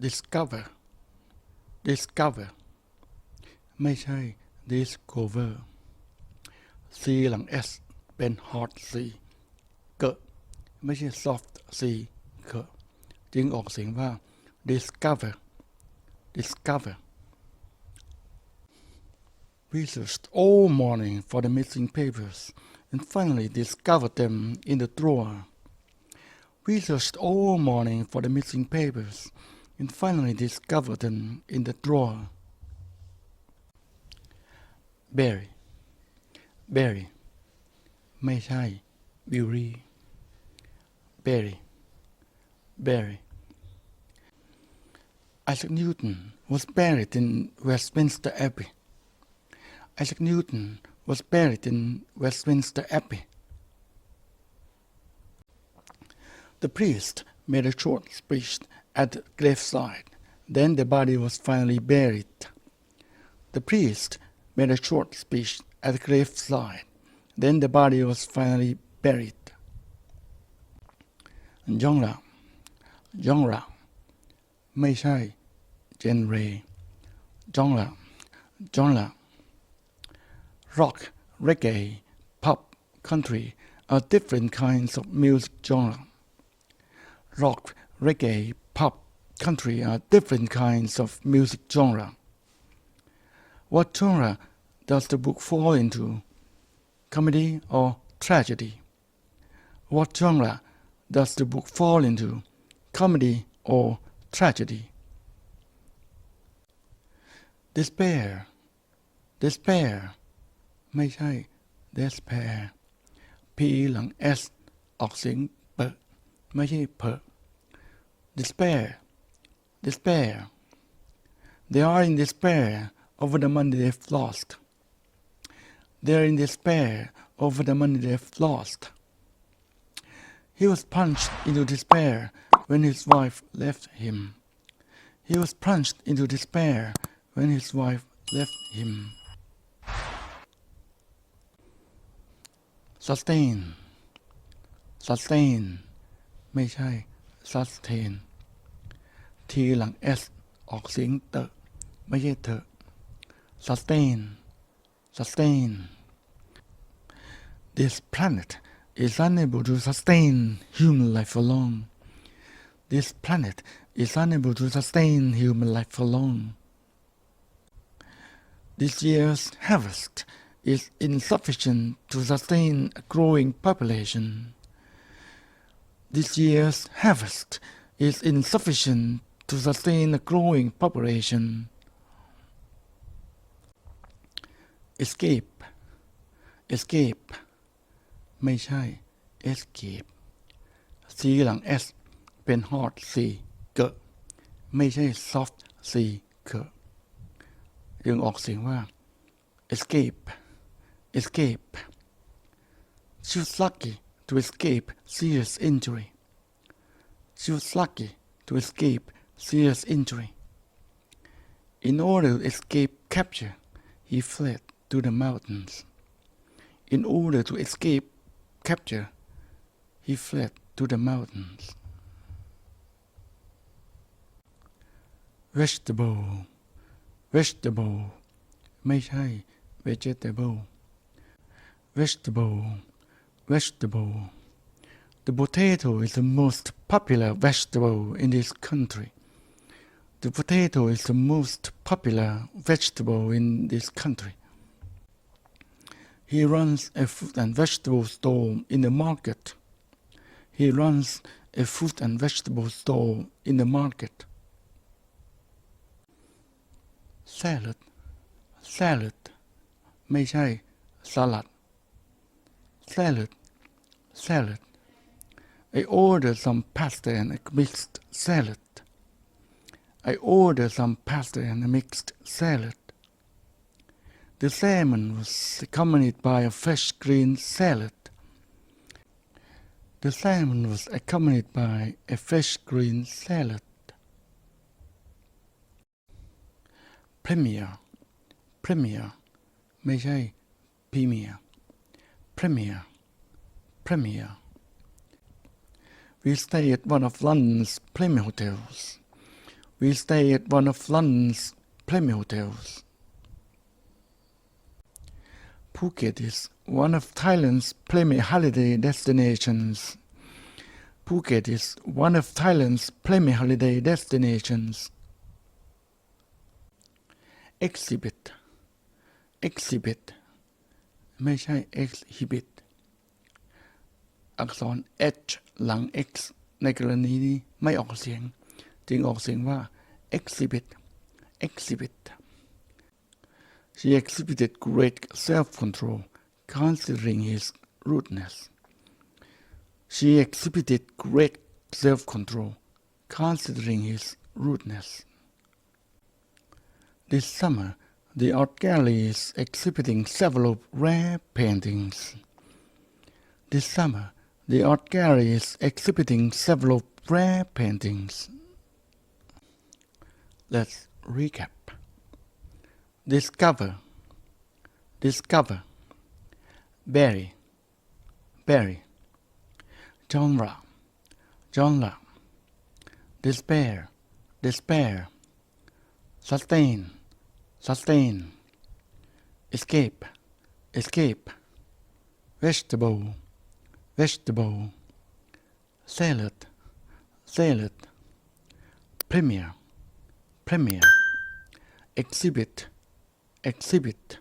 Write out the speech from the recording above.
discover discover ไม่ใช่ discover c หลัง s เป็น hard c เกะไม่ใช่ soft c เกะจึงออกเสียงว่า discover discover We searched all morning for the missing papers and finally discovered them in the drawer. We searched all morning for the missing papers and finally discovered them in the drawer. Berry berry ไม่ใช่ berry berry berry Isaac Newton was buried in Westminster Abbey. Isaac Newton was buried in Westminster Abbey. The priest made a short speech at the graveside. Then the body was finally buried. The priest made a short speech at the graveside. Then the body was finally buried. Genre ไม่ใช่ genre genre Rock, reggae, pop, country are different kinds of music genre. Rock, reggae, pop, country are different kinds of music genre. What genre does the book fall into? Comedy or tragedy? What genre does the book fall into? Comedy or tragedy? Despairไม่ใช่ despair p หลัง s ออกเสียงเปะไม่ใช่เพอ despair They are in despair over the money they've lost. They are in despair over the money they've lost. He was plunged into despair when his wife left him. He was plunged into despair when his wife left him. sustain ไม่ใช่ sustain t หลัง s ออกเสียงเตะไม่ใช่เถอะ sustain This planet is unable to sustain human life for long. This planet is unable to sustain human life for long. This year's harvest is insufficient to sustain a growing population. This year's harvest is insufficient to sustain a growing population. Escape ไม่ใช่ escape c หลัง s เป็น hard c เกะไม่ใช่ soft c เกะยังออกเสียงว่า escape She was lucky to escape serious injury. She was lucky to escape serious injury. In order to escape capture, he fled to the mountains. In order to escape capture, he fled to the mountains. Vegetable ไม่ใช่ vegetable vegetable The potato is the most popular vegetable in this country. The potato is the most popular vegetable in this country. He runs a fruit and vegetable store in the market. He runs a fruit and vegetable store in the market. Salad ไม่ใช่ salad salad I ordered some pasta and a mixed salad. I ordered some pasta and a mixed salad. The salmon was accompanied by a fresh green salad. The salmon was accompanied by a fresh green salad. Premier ไม่ใช่ premier We stayed at one of London's premier hotels. We stay at one of London's premier hotels. Phuket is one of Thailand's premier holiday destinations. Phuket is one of Thailand's premier holiday destinations. Exhibit exhibit ไม่ใช่ exhibit อักษร h หลัง x ในกรณีนี้ไม่ออกเสียงจึงออกเสียงว่า exhibit exhibit. She exhibited great self-control considering his rudeness. She exhibited great self-control considering his rudeness. This summer, the art gallery is exhibiting several rare paintings. This summer, the art gallery is exhibiting several rare paintings. Let's recap. Discover, discover. Berry, berry. Genre, genre. Despair, despair. Sustain, sustain. Escape, escape. Vegetable, vegetable. Salad, salad. Premier, premier. Exhibit, exhibit.